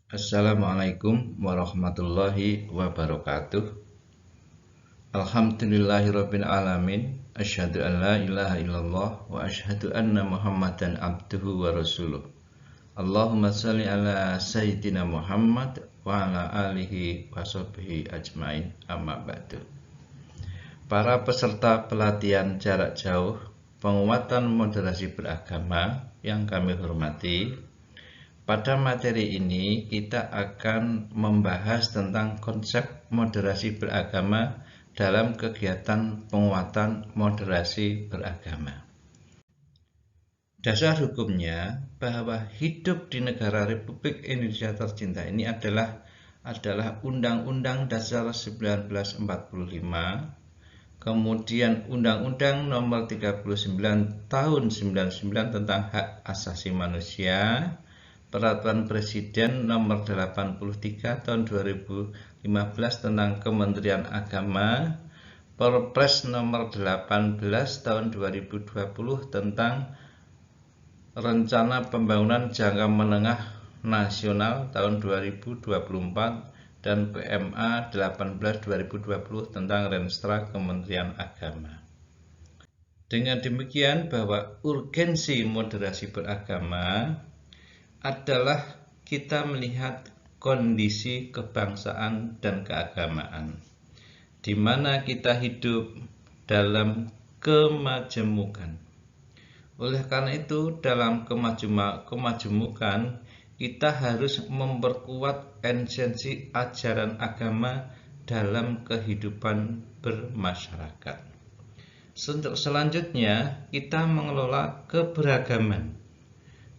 Assalamualaikum warahmatullahi wabarakatuh. Alhamdulillahirabbil alamin. Asyhadu an la ilaha illallah wa asyhadu anna Muhammadan abduhu wa rasuluh. Allahumma shalli ala sayyidina Muhammad wa ala alihi wa sahbihi ajmain. Amma ba'du. Para peserta pelatihan jarak jauh penguatan moderasi beragama yang kami hormati, pada materi ini kita akan membahas tentang konsep moderasi beragama dalam kegiatan penguatan moderasi beragama. Dasar hukumnya bahwa hidup di negara Republik Indonesia tercinta ini adalah Undang-Undang Dasar 1945, kemudian Undang-Undang Nomor 39 Tahun 99 tentang Hak Asasi Manusia, Peraturan Presiden Nomor 83 Tahun 2015 tentang Kementerian Agama, Perpres Nomor 18 Tahun 2020 tentang Rencana Pembangunan Jangka Menengah Nasional tahun 2024 dan PMA 18 2020 tentang Renstra Kementerian Agama. Dengan demikian bahwa urgensi moderasi beragama adalah kita melihat kondisi kebangsaan dan keagamaan, di mana kita hidup dalam kemajemukan. Oleh karena itu, dalam kemajemukan kita harus memperkuat esensi ajaran agama dalam kehidupan bermasyarakat. Selanjutnya, kita mengelola keberagaman,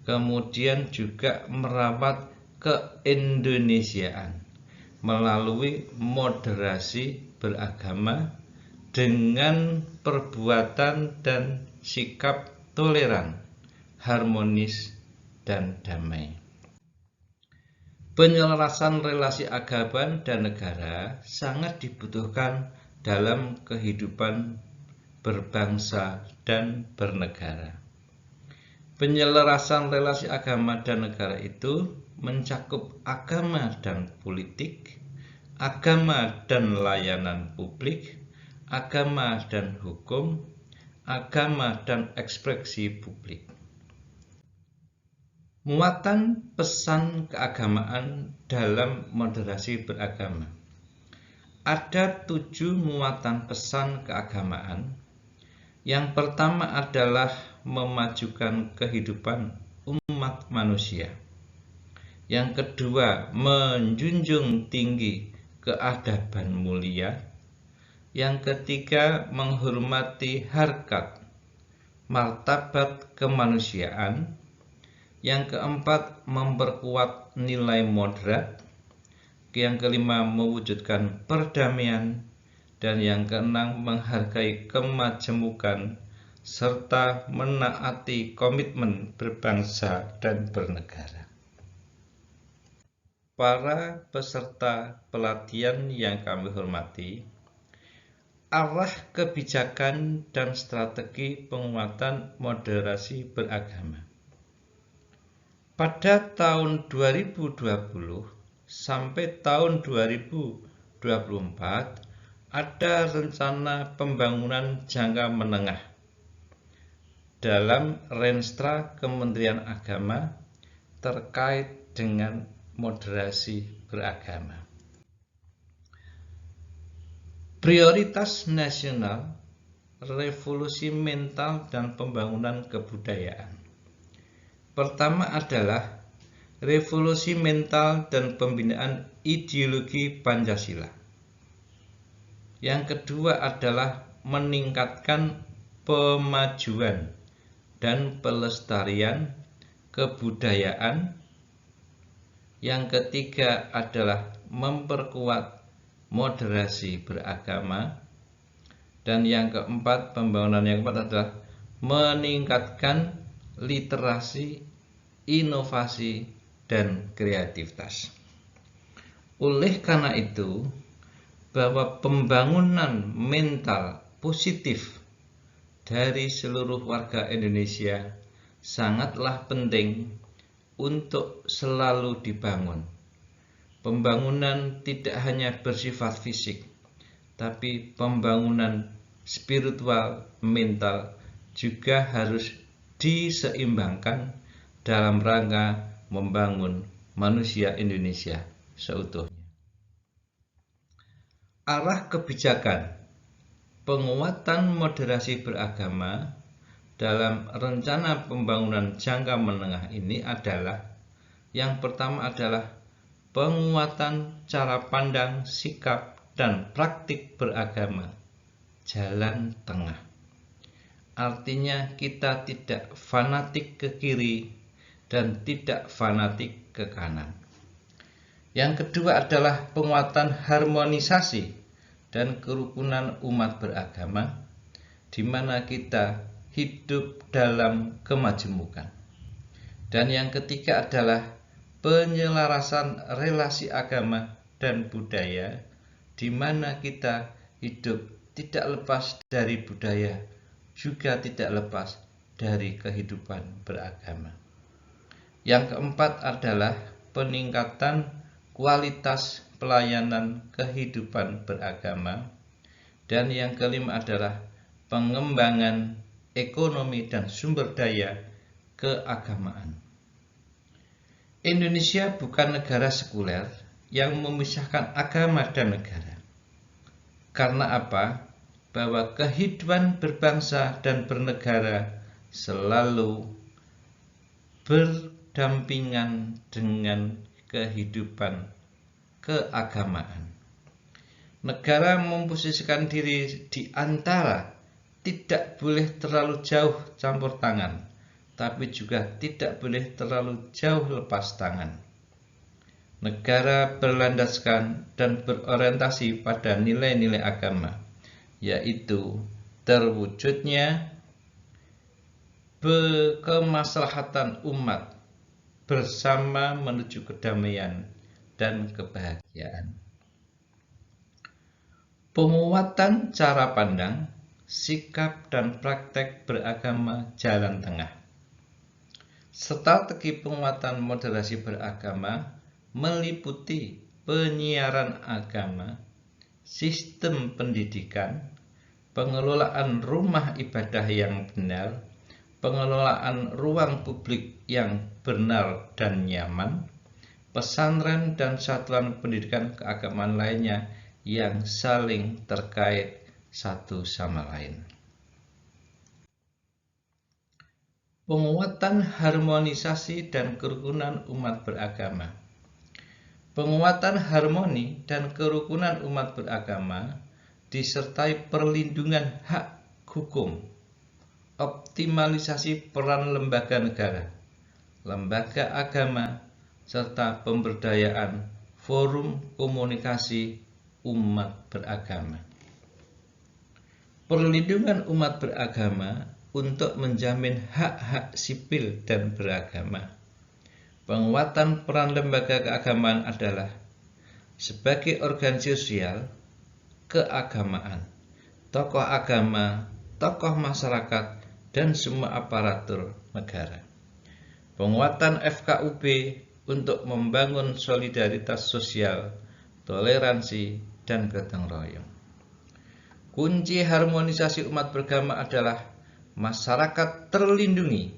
kemudian juga merawat keindonesiaan melalui moderasi beragama dengan perbuatan dan sikap toleran, harmonis, dan damai. Penyelarasan relasi agama dan negara sangat dibutuhkan dalam kehidupan berbangsa dan bernegara. Penyelarasan relasi agama dan negara itu mencakup agama dan politik, agama dan layanan publik, agama dan hukum, agama dan ekspresi publik. Muatan pesan keagamaan dalam moderasi beragama. Ada 7 muatan pesan keagamaan. Yang pertama adalah memajukan kehidupan umat manusia. Yang kedua, menjunjung tinggi keadaban mulia. Yang ketiga, menghormati harkat, martabat kemanusiaan. Yang keempat, memperkuat nilai moderat. Yang kelima, mewujudkan perdamaian. Dan yang keenam, menghargai kemajemukan serta menaati komitmen berbangsa dan bernegara. Para peserta pelatihan yang kami hormati, arah kebijakan dan strategi penguatan moderasi beragama. Pada tahun 2020 sampai tahun 2024 ada rencana pembangunan jangka menengah dalam Renstra Kementerian Agama terkait dengan moderasi beragama. Prioritas nasional, revolusi mental dan pembangunan kebudayaan. Pertama adalah revolusi mental dan pembinaan ideologi Pancasila. Yang kedua adalah meningkatkan pemajuan dan pelestarian kebudayaan. Yang ketiga adalah memperkuat moderasi beragama. Dan yang keempat, pembangunan yang keempat adalah meningkatkan literasi, inovasi, dan kreativitas. Oleh karena itu, bahwa pembangunan mental positif dari seluruh warga Indonesia sangatlah penting untuk selalu dibangun pembangunan tidak hanya bersifat fisik, tapi pembangunan spiritual, mental juga harus diseimbangkan dalam rangka membangun manusia Indonesia seutuhnya. Arah kebijakan penguatan moderasi beragama dalam rencana pembangunan jangka menengah ini adalah, yang pertama adalah penguatan cara pandang, sikap, dan praktik beragama, jalan tengah. Artinya kita tidak fanatik ke kiri dan tidak fanatik ke kanan. Yang kedua adalah penguatan harmonisasi dan kerukunan umat beragama, di mana kita hidup dalam kemajemukan. Dan yang ketiga adalah penyelarasan relasi agama dan budaya, di mana kita hidup tidak lepas dari budaya, juga tidak lepas dari kehidupan beragama. Yang keempat adalah peningkatan kualitas pelayanan kehidupan beragama, dan yang kelima adalah pengembangan ekonomi dan sumber daya keagamaan. Indonesia bukan negara sekuler yang memisahkan agama dan negara. Karena apa? Bahwa kehidupan berbangsa dan bernegara selalu berdampingan dengan kehidupan keagamaan. Negara memposisikan diri di antara tidak boleh terlalu jauh campur tangan, tapi juga tidak boleh terlalu jauh lepas tangan. Negara berlandaskan dan berorientasi pada nilai-nilai agama, yaitu terwujudnya kemaslahatan umat bersama menuju kedamaian dan kebahagiaan. Penguatan cara pandang, sikap, dan praktek beragama jalan tengah. Strategi penguatan moderasi beragama meliputi penyiaran agama, sistem pendidikan, pengelolaan rumah ibadah yang benar, pengelolaan ruang publik yang benar dan nyaman, pesantren dan satuan pendidikan keagamaan lainnya yang saling terkait satu sama lain. Penguatan harmonisasi dan kerukunan umat beragama. Penguatan harmoni dan kerukunan umat beragama disertai perlindungan hak hukum, optimalisasi peran lembaga negara, lembaga agama, serta pemberdayaan forum komunikasi umat beragama. Perlindungan umat beragama untuk menjamin hak-hak sipil dan beragama. Penguatan peran lembaga keagamaan adalah sebagai organisasi sosial keagamaan, tokoh agama, tokoh masyarakat, dan semua aparatur negara. Penguatan FKUB untuk membangun solidaritas sosial, toleransi, dan gotong royong. Kunci harmonisasi umat beragama adalah masyarakat terlindungi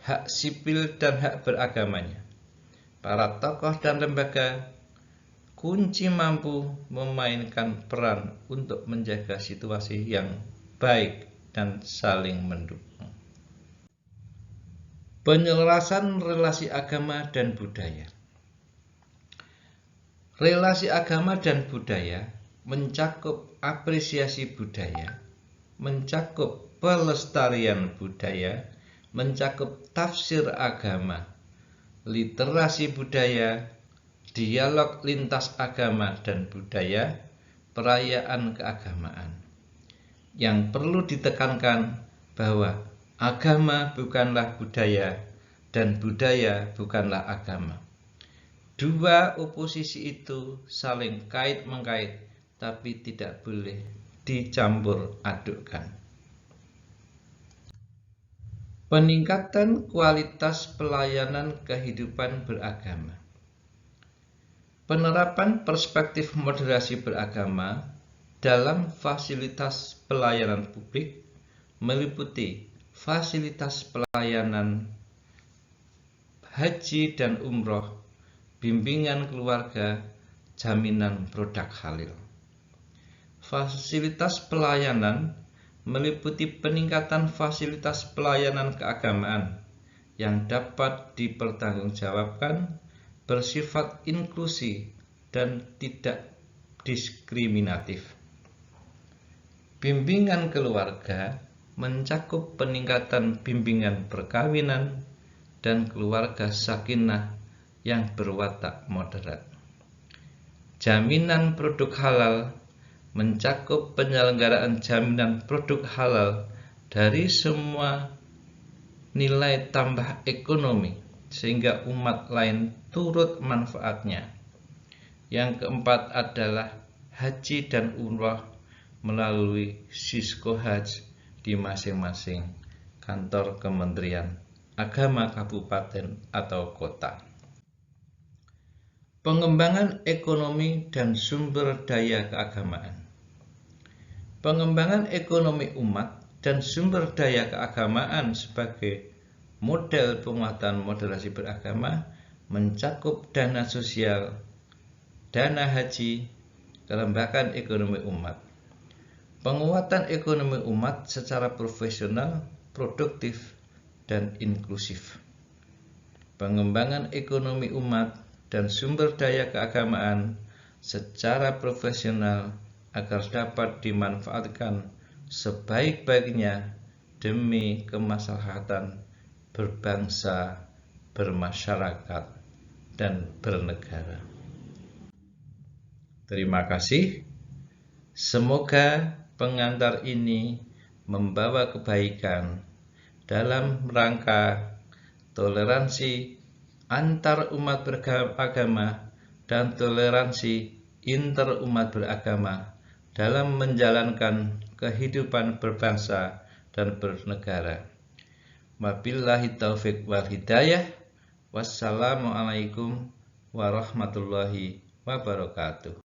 hak sipil dan hak beragamanya. Para tokoh dan lembaga kunci mampu memainkan peran untuk menjaga situasi yang baik dan saling mendukung. Penyelarasan relasi agama dan budaya. Relasi agama dan budaya mencakup apresiasi budaya, mencakup pelestarian budaya, mencakup tafsir agama, literasi budaya, dialog lintas agama dan budaya, perayaan keagamaan. Yang perlu ditekankan bahwa agama bukanlah budaya dan budaya bukanlah agama. Dua oposisi itu saling kait-mengkait, tapi tidak boleh dicampur adukkan. Peningkatan kualitas pelayanan kehidupan beragama. Penerapan perspektif moderasi beragama dalam fasilitas pelayanan publik meliputi fasilitas pelayanan haji dan umroh, bimbingan keluarga, jaminan produk halal. Fasilitas pelayanan meliputi peningkatan fasilitas pelayanan keagamaan yang dapat dipertanggungjawabkan, bersifat inklusi dan tidak diskriminatif. Bimbingan keluarga mencakup peningkatan bimbingan perkawinan dan keluarga sakinah yang berwatak moderat. Jaminan produk halal mencakup penyelenggaraan jaminan produk halal dari semua nilai tambah ekonomi sehingga umat lain turut manfaatnya. Yang keempat adalah haji dan umrah melalui Sisko Haj di masing-masing kantor Kementerian Agama kabupaten atau kota. Pengembangan ekonomi dan sumber daya keagamaan. Pengembangan ekonomi umat dan sumber daya keagamaan sebagai model penguatan moderasi beragama mencakup dana sosial, dana haji, kelembagaan ekonomi umat. Penguatan ekonomi umat secara profesional, produktif, dan inklusif. Pengembangan ekonomi umat dan sumber daya keagamaan secara profesional agar dapat dimanfaatkan sebaik-baiknya demi kemaslahatan berbangsa, bermasyarakat, dan bernegara. Terima kasih. Semoga pengantar ini membawa kebaikan dalam rangka toleransi antar umat beragama dan toleransi interumat beragama dalam menjalankan kehidupan berbangsa dan bernegara. Wabillahi taufiq wal hidayah. Wassalamualaikum warahmatullahi wabarakatuh.